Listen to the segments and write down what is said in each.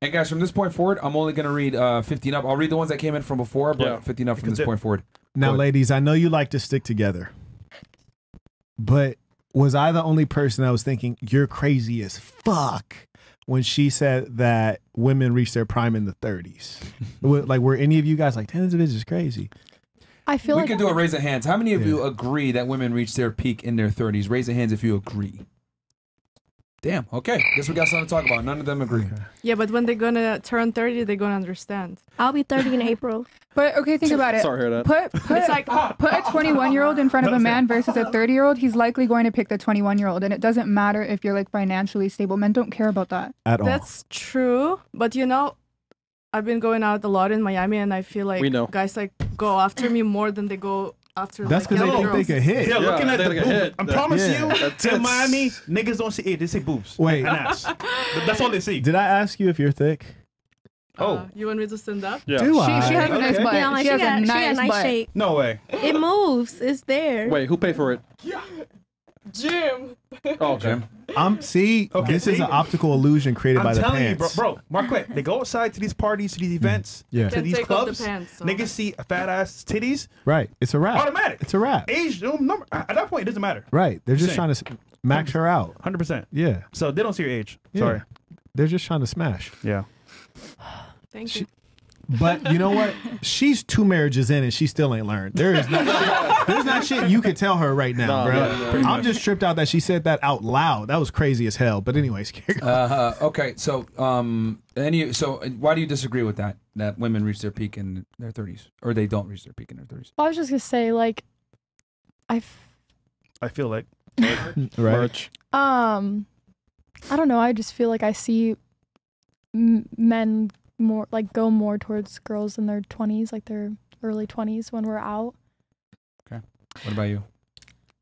And guys, from this point forward, I'm only going to read 15 up. I'll read the ones that came in from before, but 15 up from this point forward. Now, ladies, I know you like to stick together, but was I the only person that was thinking you're crazy as fuck when she said that women reach their prime in the 30s? Like, were any of you guys like, damn, this bitch is crazy? I feel we can do a raise of hands. How many of you agree that women reach their peak in their 30s? Raise of hands if you agree. Damn. Okay. Guess we got something to talk about. None of them agree. Yeah, but when they're gonna turn 30, they're gonna understand. I'll be 30 in April. But okay, think about it. Sorry to hear that. It's like put a 21-year-old in front of a man versus a 30-year-old. He's likely going to pick the 21-year-old, and it doesn't matter if you're like financially stable. Men don't care about that at all. That's true, but you know, I've been going out a lot in Miami, and I feel like guys like go after me more than they go after. That's because they think they can hit. Yeah, looking at the like boobs. I promise you, in Miami, niggas don't see it. They say boobs. Wait, and ass. That's all they see. Did I ask you if you're thick? You want me to stand up? Yeah. Do I? She has a nice butt. Yeah, she has a nice butt. shape. No way. It moves. It's there. Wait, who paid for it? Jim. Oh, Jim. This is an optical illusion created by the telling pants. you, bro, Marquette, they go outside to these parties, to these events, to these clubs. Niggas see fat ass titties. Right. It's a wrap. Automatic. It's a wrap. Age, number. At that point, it doesn't matter. Right. They're just trying to max her out. 100%. Yeah. So they don't see your age. Yeah. Sorry. They're just trying to smash. Yeah. Thank you. But you know what? She's 2 marriages in and she still ain't learned. There's not shit you could tell her right now, bro. I'm just tripped out that she said that out loud. That was crazy as hell. But anyways, okay. So, why do you disagree with that? That women reach their peak in their 30s, or they don't reach their peak in their 30s? Well, I was just gonna say, like, I feel like right. I don't know. I just feel like I see men more like go more towards girls in their 20s, like their early 20s when we're out. Okay. What about you?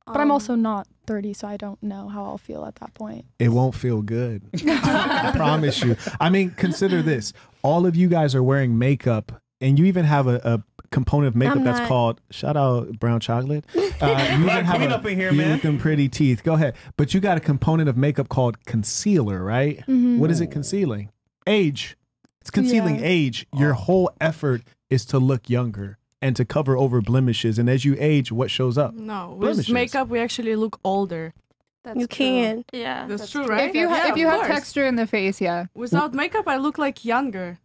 But I'm also not 30, so I don't know how I'll feel at that point. It won't feel good. I promise you. I mean, consider this. All of you guys are wearing makeup, and you even have a component of makeup that's called, shout out brown chocolate. You even have up in here, man. with them pretty teeth. Go ahead. But you got a component of makeup called concealer, right? Mm-hmm. What is it concealing? Age. It's concealing age. Your whole effort is to look younger and to cover over blemishes. And as you age, what shows up? No, blemishes. with makeup, we actually look older. You can. Yeah, that's true, right? If you have texture in the face, yeah. Without makeup, I look like younger.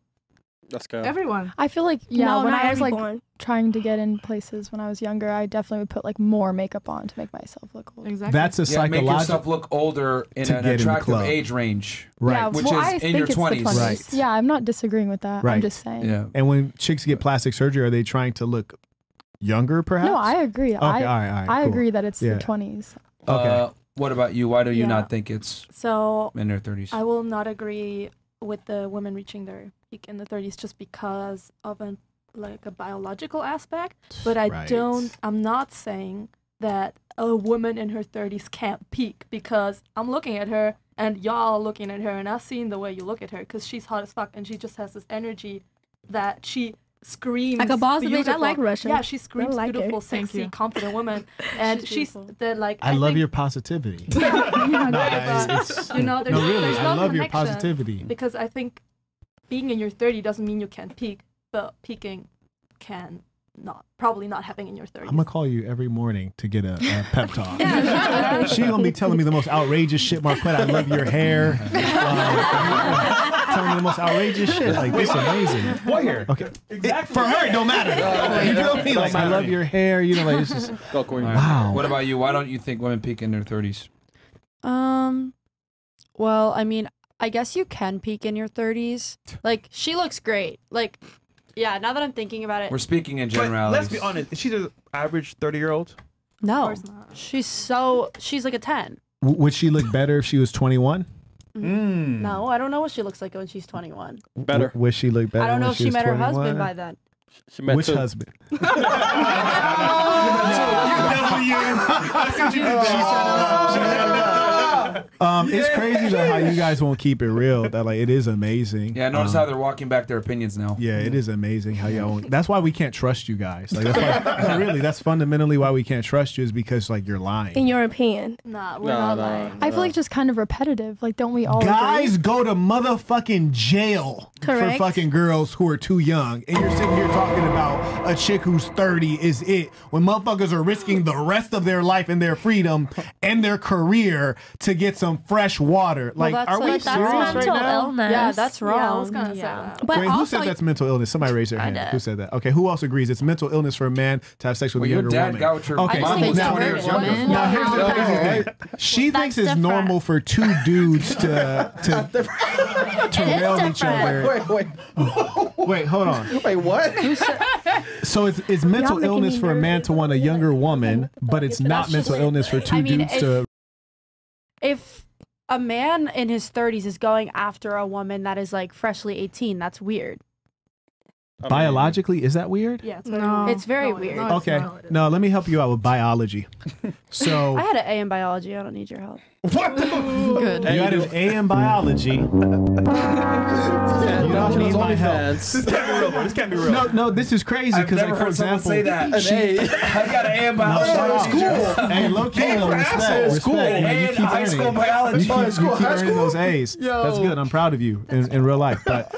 That's good. Everyone. I feel like, No, when not I was everyone. like trying to get in places when I was younger, I definitely would put like more makeup on to make myself look old. Exactly. That's a Make psychological. yourself look older in to an get in the attractive club. age range, Right. Yeah, which I is in your think it's the 20s. Right. Yeah, I'm not disagreeing with that. Right. I'm just saying. Yeah. And when chicks get plastic surgery, are they trying to look younger, perhaps? No, I agree. Okay, all right, I cool. agree that it's Yeah. the 20s. Okay. What about you? Why do you Yeah. not think it's So in their 30s? I will not agree with the women reaching their peak in the 30s just because of a biological aspect. But I'm not saying that a woman in her 30s can't peak, because I'm looking at her and y'all are looking at her and I've seen the way you look at her, because she's hot as fuck and she just has this energy that she screams Like a boss bitch. beautiful. I like Russian. Yeah, she screams like beautiful, her. sexy, confident woman. And she's the like. I love think, your positivity. you know, there's no, really, there's I no love your connection, positivity. because I think being in your 30 doesn't mean you can't peak, but peaking can probably not having in your 30s. I'm gonna call you every morning to get a pep talk. She gonna be telling me the most outrageous shit, Marquette. I love your hair. Telling me the most outrageous shit. Like, this is amazing. What hair? Okay. Exactly. For her, it don't matter. You feel me? Like, I love your hair. You know, like, it's just. Go, Queen. Wow. What about you? Why don't you think women peak in their 30s? Well, I mean, I guess you can peak in your 30s. Like, she looks great. Like, yeah, now that I'm thinking about it. We're speaking in But generalities. let's be honest. Is she the average 30-year-old? No. She's like a 10. Would she look better if she was 21? No, I don't know what she looks like when she's 21. Better. Would she look better? I don't know when if she met her 21? husband by then. She met Which two. husband? It's crazy though how you guys won't keep it real. That like it is amazing. Yeah, notice how they're walking back their opinions now. Yeah, it is amazing how y'all won't. That's why we can't trust you guys. Like that's why, really, that's fundamentally why we can't trust you is because like you're lying. In your opinion. Nah, we're not lying. I feel like just kind of repetitive. Like, don't we all guys agree? go to motherfucking jail for fucking girls who are too young, and you're sitting here talking about a chick who's 30 is it when motherfuckers are risking the rest of their life and their freedom and their career to get some fresh water. Like, are we serious right now? Illness. Yeah, that's wrong. Yeah, I was gonna say that. But wait, who said that's mental illness? Somebody raise their hand. Who said that? Okay, who else agrees it's mental illness for a man to have sex with a younger woman? Got with your okay, now here's the crazy thing. She thinks it's normal for two dudes to rail each other. Wait, hold on. Wait, what? So it's mental illness for a man to want a younger woman, but it's not mental illness for two dudes to. If a man in his 30s is going after a woman that is like freshly 18, that's weird. Biologically, is that weird? Yeah, it's very weird. Okay, no, let me help you out with biology. So I had an A in biology. I don't need your help. What? Good. You had an A in biology. You don't need my help. This can't be real, bro. This can't be real. No, this is crazy because, like, for example, say that. I got an A in biology. School. Hey, low key, respect. School. You keep High school biology. You keep earning those A's. That's good. I'm proud of you in real life. But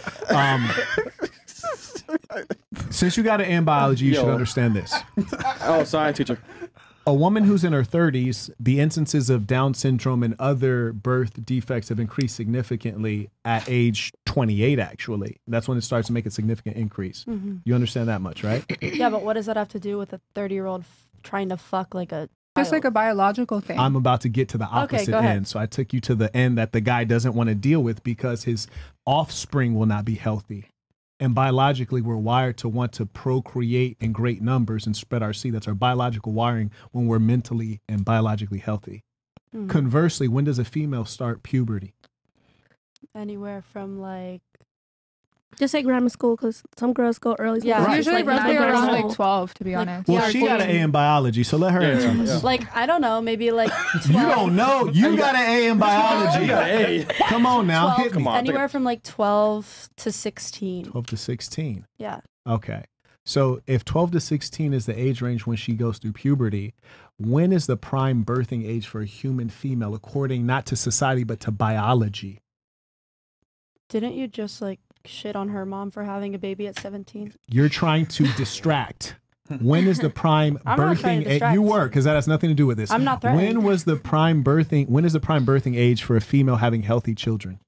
since you got an A in biology, you should understand this. Oh, science teacher. A woman who's in her 30s, the instances of Down syndrome and other birth defects have increased significantly at age 28, actually. That's when it starts to make a significant increase. Mm-hmm. You understand that much, right? Yeah, but what does that have to do with a 30-year-old trying to fuck like a just like a biological thing? I'm about to get to the opposite end. So I took you to the end that the guy doesn't want to deal with because his offspring will not be healthy. And biologically, we're wired to want to procreate in great numbers and spread our seed. That's our biological wiring when we're mentally and biologically healthy. Mm-hmm. Conversely, when does a female start puberty? Anywhere from like... Just say grammar school because some girls go early. Yeah, right. usually like around like 12, to be honest. Well, she got an A in biology, so let her answer this. Like, I don't know, maybe like 12. You don't know. You got an A in biology. Come on now. 12, hit me. Anywhere from like 12 to 16. 12 to 16. Yeah. Okay. So if 12 to 16 is the age range when she goes through puberty, when is the prime birthing age for a human female, according not to society, but to biology? Didn't you just like shit on her mom for having a baby at 17? You're trying to distract. When is the prime birthing age? You were, because that has nothing to do with this. I'm not threatening. When is the prime birthing age for a female having healthy children?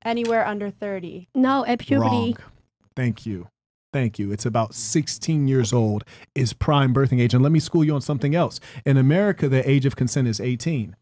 Anywhere under 30. No, at puberty. Wrong. Thank you. Thank you. It's about 16 years old is prime birthing age. And let me school you on something else. In America, the age of consent is 18.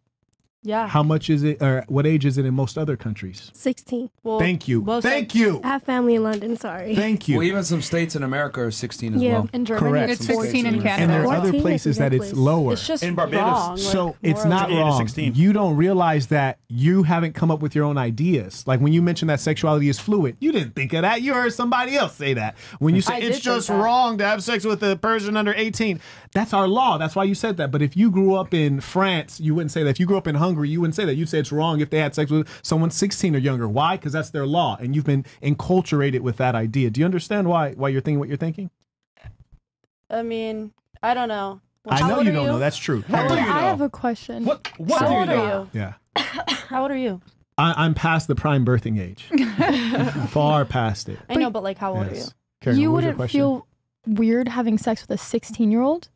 Yeah. How much is it, or what age is it in most other countries? 16. Well, Thank you. Thank you. I have family in London, sorry. Thank you. Well, even some states in America are 16 as well. In Germany, correct. It's 16 in Canada. And there are other places that it's lower. It's just in Barbados. wrong. So like, it's not wrong. 16. You don't realize that you haven't come up with your own ideas. Like when you mentioned that sexuality is fluid, you didn't think of that. You heard somebody else say that. When you say it's just wrong to have sex with a person under 18, that's our law. That's why you said that. But if you grew up in France, you wouldn't say that. If you grew up in Hungary, you wouldn't say that. You'd say it's wrong if they had sex with someone 16 or younger. Why? Because that's their law. And you've been enculturated with that idea. Do you understand why you're thinking what you're thinking? I mean, I don't know. I know you don't know. That's true. How do you know? I have a question. What How old are you? Yeah. How old are you? I'm past the prime birthing age. Far past it. I know, but like, how old are you? Karen, you what was your wouldn't question? feel weird having sex with a 16-year-old?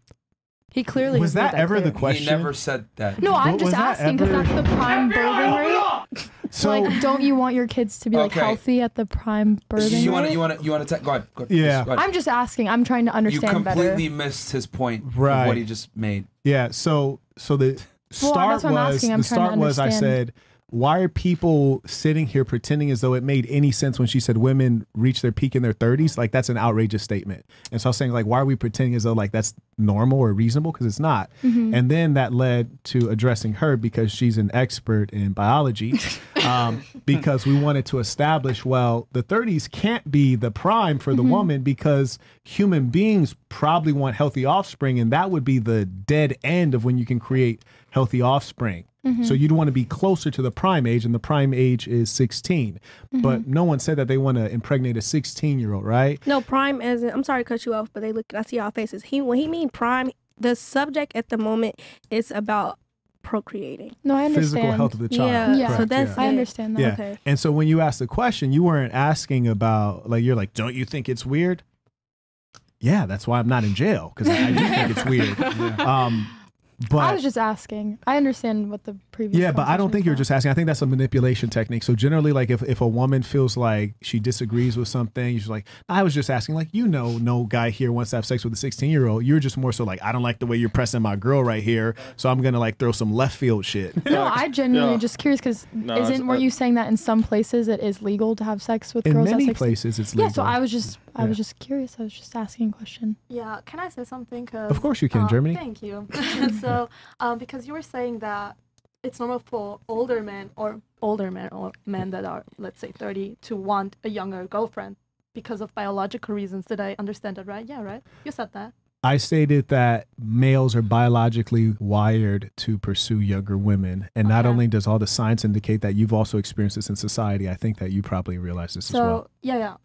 He clearly was that ever the question? He never said that. No, I'm just asking because that's the prime birthing rate. So, like, don't you want your kids to be like healthy at the prime birthing rate? You want to go ahead. Yeah. Go ahead. I'm just asking. I'm trying to understand better. You completely missed his point of what he just made. Yeah. So the start was I said, why are people sitting here pretending as though it made any sense when she said women reach their peak in their 30s? Like, that's an outrageous statement. And so I was saying, like, why are we pretending as though like that's normal or reasonable? Because it's not. Mm-hmm. And then that led to addressing her because she's an expert in biology. Because we wanted to establish, well, the 30s can't be the prime for the woman because human beings probably want healthy offspring, and that would be the dead end of when you can create healthy offspring. So you'd want to be closer to the prime age, and the prime age is 16. But no one said that they want to impregnate a 16-year-old, right? No, prime as in, I'm sorry to cut you off, but I see y'all faces. When he mean prime, the subject at the moment is about procreating. No, I understand. Physical health of the child. Yeah. Correct, So that's I understand that. Yeah. Okay. And so when you asked the question, you weren't asking about, like, you're like, don't you think it's weird? Yeah, that's why I'm not in jail, because I do think it's weird. But I was just asking. I understand what the previous. Yeah, but I don't think you're just asking. I think that's a manipulation technique. So generally, like if a woman feels like she disagrees with something, she's like, I was just asking, like, no guy here wants to have sex with a 16-year-old. You're just more so like, I don't like the way you're pressing my girl right here, so I'm gonna like throw some left field shit. No, I genuinely just curious because weren't you saying that in some places it is legal to have sex with girls? In many places, it's legal. Yeah, so I was just curious. I was just asking a question. Yeah, can I say something? Of course you can, Germany. Thank you. So, because you were saying that it's normal for older men or men that are, let's say, 30 to want a younger girlfriend because of biological reasons. Did I understand that right? Yeah, right? You said that. I stated that males are biologically wired to pursue younger women. And not only does all the science indicate that, you've also experienced this in society. I think that you probably realize this as well. Yeah.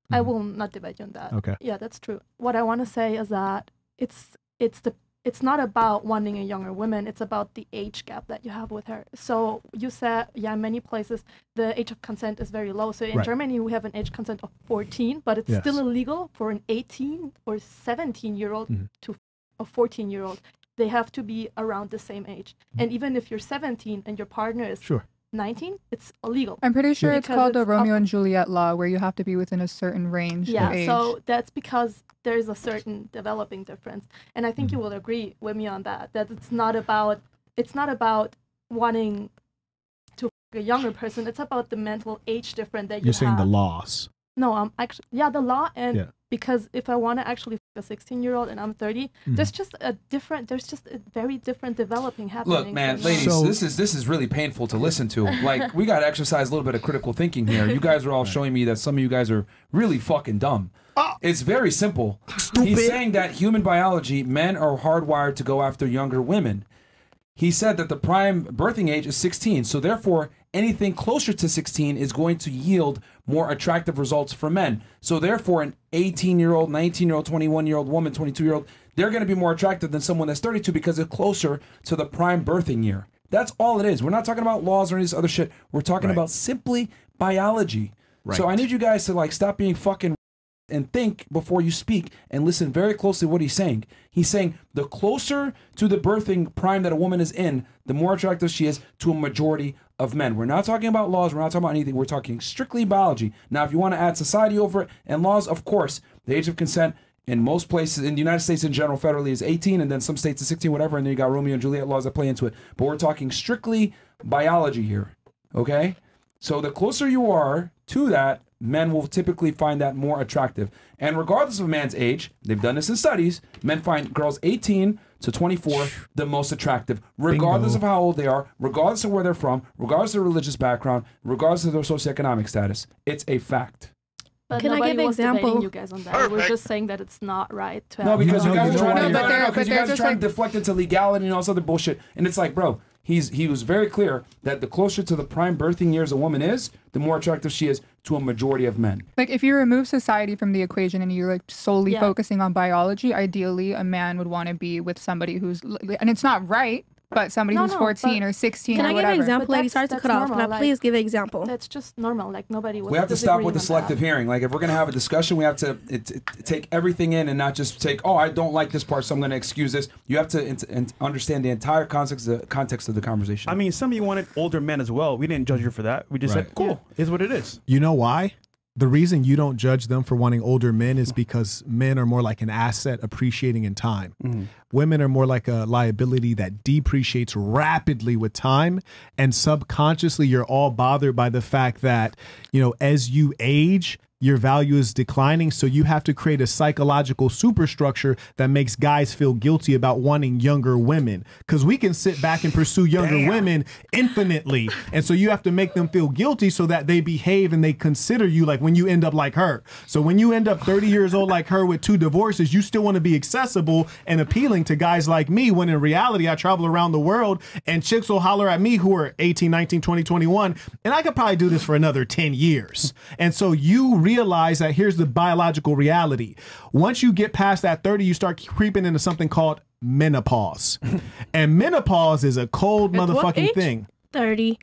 I will not debate you on that. Okay. Yeah, that's true. What I want to say is that it's not about wanting a younger woman. It's about the age gap that you have with her. So you said, in many places, the age of consent is very low. So in Germany, we have an age consent of 14, but it's still illegal for an 18 or 17-year-old to a 14-year-old. They have to be around the same age. And even if you're 17 and your partner is 19, it's illegal. I'm pretty sure it's called the Romeo and Juliet law, where you have to be within a certain range of age. So that's because there is a certain developing difference, and I think you will agree with me on that. That it's not about wanting to f a younger person. It's about the mental age difference that you're saying the laws. No, actually, the law, and because if I want to actually f a 16-year-old and I'm 30, there's just a very different developing happening. Look, man, ladies, this is really painful to listen to. Like, we got to exercise a little bit of critical thinking here. You guys are all showing me that some of you guys are really fucking dumb. It's very simple. Stupid. He's saying that human biology, men are hardwired to go after younger women. He said that the prime birthing age is 16, so therefore anything closer to 16 is going to yield more attractive results for men. So therefore an 18-year-old, 19-year-old, 21-year-old woman, 22-year-old, they're going to be more attractive than someone that's 32 because it's closer to the prime birthing year. That's all it is. We're not talking about laws or any of this other shit. We're talking about simply biology. So I need you guys to like stop being fucking and think before you speak and listen very closely to what he's saying. He's saying the closer to the birthing prime that a woman is in, the more attractive she is to a majority of men. We're not talking about laws. We're not talking about anything. We're talking strictly biology. Now, if you want to add society over it and laws, of course, the age of consent in most places, in the United States in general, federally is 18, and then some states is 16, whatever, and then you got Romeo and Juliet laws that play into it. But we're talking strictly biology here, okay? So the closer you are to that, men will typically find that more attractive. And regardless of a man's age, they've done this in studies, men find girls 18 to 24 the most attractive, regardless of how old they are, regardless of where they're from, regardless of their religious background, regardless of their socioeconomic status. It's a fact. But can I give an example? You guys on that. We're just saying that it's not right to have. No, because you guys are trying to deflect into legality and all this other bullshit. And it's like, bro, he was very clear that the closer to the prime birthing years a woman is, the more attractive she is to a majority of men. Like, if you remove society from the equation and you're like solely focusing on biology, ideally a man would want to be with somebody who's, and it's not right, but somebody who's 14 or 16 or whatever. Can I give an example, lady? Sorry to cut off. Can I please give an example? That's just normal. Like, nobody was. We have to stop with the selective hearing. Like, if we're going to have a discussion, we have to take everything in and not just take, oh, I don't like this part, so I'm going to excuse this. You have to understand the entire context of the conversation. I mean, some of you wanted older men as well. We didn't judge you for that. We just said, cool, is what it is. You know why? The reason you don't judge them for wanting older men is because men are more like an asset appreciating in time. Women are more like a liability that depreciates rapidly with time. And subconsciously, you're all bothered by the fact that, you know, as you age, your value is declining. So you have to create a psychological superstructure that makes guys feel guilty about wanting younger women. Because we can sit back and pursue younger women infinitely. And so you have to make them feel guilty so that they behave and they consider you like when you end up like her. So when you end up 30 years old like her with 2 divorces, you still want to be accessible and appealing to guys like me, when in reality, I travel around the world and chicks will holler at me who are 18, 19, 20, 21, and I could probably do this for another 10 years. And so you realize that here's the biological reality. Once you get past that 30, you start creeping into something called menopause. And menopause is a cold motherfucking thing. 30.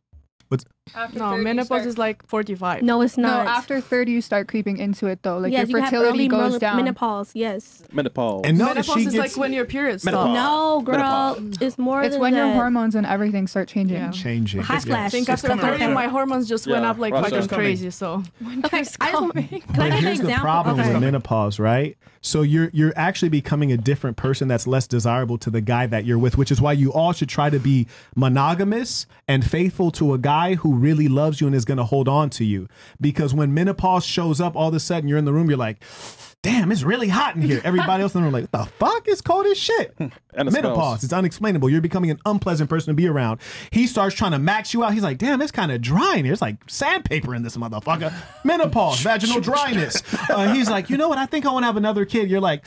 No, menopause is like 45. No, it's not. No, after 30 you start creeping into it though. Like yes, your fertility goes down. Menopause, yes. Menopause. And menopause is like when your period stops. No, girl, it's more it's than when your that. hormones and everything start changing. Hot flash. I think after 30, my hormones just went up like fucking crazy. So okay, but here's the problem with menopause, right? So you're actually becoming a different person that's less desirable to the guy that you're with, which is why you all should try to be monogamous and faithful to a guy who really loves you and is going to hold on to you. Because when menopause shows up, all of a sudden you're in the room, you're like, damn, it's really hot in here. Everybody else in the room like, what the fuck? It's cold as shit. Menopause, it's unexplainable. You're becoming an unpleasant person to be around. He starts trying to max you out. He's like, damn, it's kind of dry in here. It's like sandpaper in this motherfucker. Menopause, vaginal dryness. He's like, you know what? I think I want to have another kid. You're like,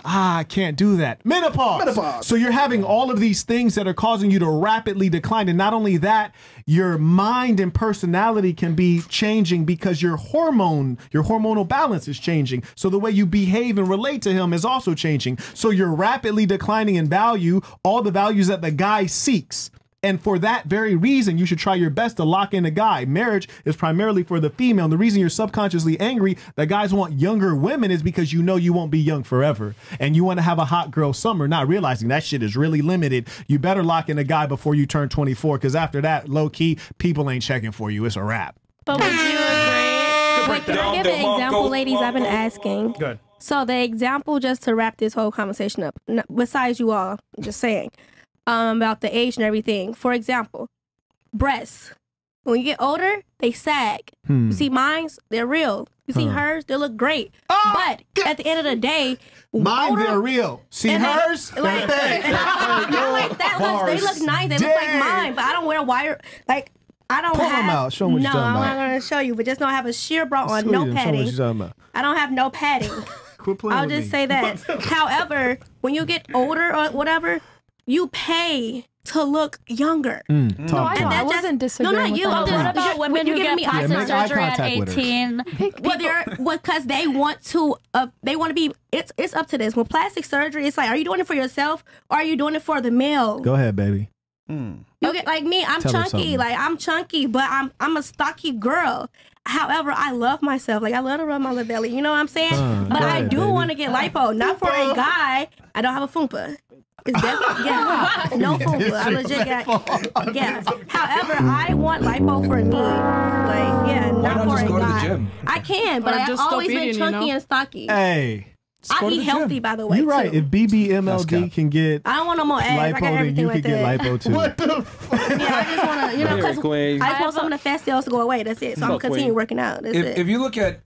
I can't do that. Menopause. So you're having all of these things that are causing you to rapidly decline. And not only that, your mind and personality can be changing because your hormonal balance is changing. So the way you behave and relate to him is also changing. So you're rapidly declining in value, all the values that the guy seeks. And for that very reason, you should try your best to lock in a guy. Marriage is primarily for the female. And the reason you're subconsciously angry that guys want younger women is because you know you won't be young forever. And you want to have a hot girl summer, not realizing that shit is really limited. You better lock in a guy before you turn 24, because after that, low key, people ain't checking for you. It's a wrap. But would you agree? Wait, can I give an example, ladies? I've been asking. Good. So the example, just to wrap this whole conversation up, besides you all, I'm just saying, about the age and everything. For example, breasts. When you get older, they sag. You see mine's, they're real. You see hers, they look great. But at the end of the day, mine, they're real. See hers, like, not like that. They look nice. They look like mine, but I don't wear wire. Like, I don't Pull have. them out. Show them what you're talking about. I'm not going to show you, but just know I have a sheer bra on, no padding. I don't have no padding. I'll just say that. However, when you get older or whatever, you pay to look younger. I wasn't disagreeing. No, not you. What about women who get plastic surgery at 18? Because they want to. They want to be. It's up to this. With plastic surgery, it's like, are you doing it for yourself or are you doing it for the male? Go ahead, baby. Okay, like me, I'm chunky. Like I'm chunky, but I'm a stocky girl. However, I love myself. Like I love to rub my little belly. You know what I'm saying? But I do want to get lipo. Not for a guy. I don't have a fupa. It's definitely, no fupa. I legit got, However, I want lipo for me. Like, not for a guy. To the gym? I can, but I've always been chunky and stocky. Hey. I eat healthy, by the way. You're right. If BBMLD can get I don't want no more ass. lipo, I got everything then you can get lipo too. What the fuck? Yeah, I just want to, because I just want some of the fat cells to go away. That's it. So I'm continuing working out. That's it. If you look at,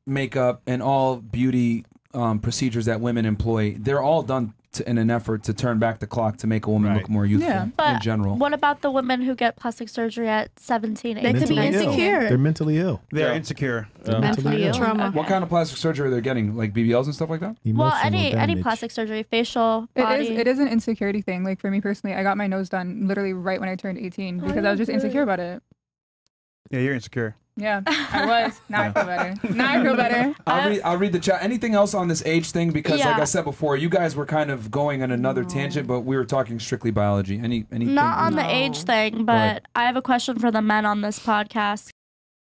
makeup and all beauty procedures that women employ, they're all done in an effort to turn back the clock to make a woman look more youthful in general. What about the women who get plastic surgery at 17, 18? They could be insecure. They're mentally ill. They're insecure. Mentally ill. Trauma. Okay. What kind of plastic surgery are they getting? Like BBLs and stuff like that? Well, any plastic surgery, facial, body. It is an insecurity thing. Like for me personally, I got my nose done literally right when I turned 18 because I was just insecure about it. Yeah, you're insecure. Yeah, I was. Now I feel better. Now I feel better. I'll read the chat. Anything else on this age thing? Because like I said before, you guys were kind of going on another tangent, but we were talking strictly biology. Anything? Not on the age thing, but I have a question for the men on this podcast.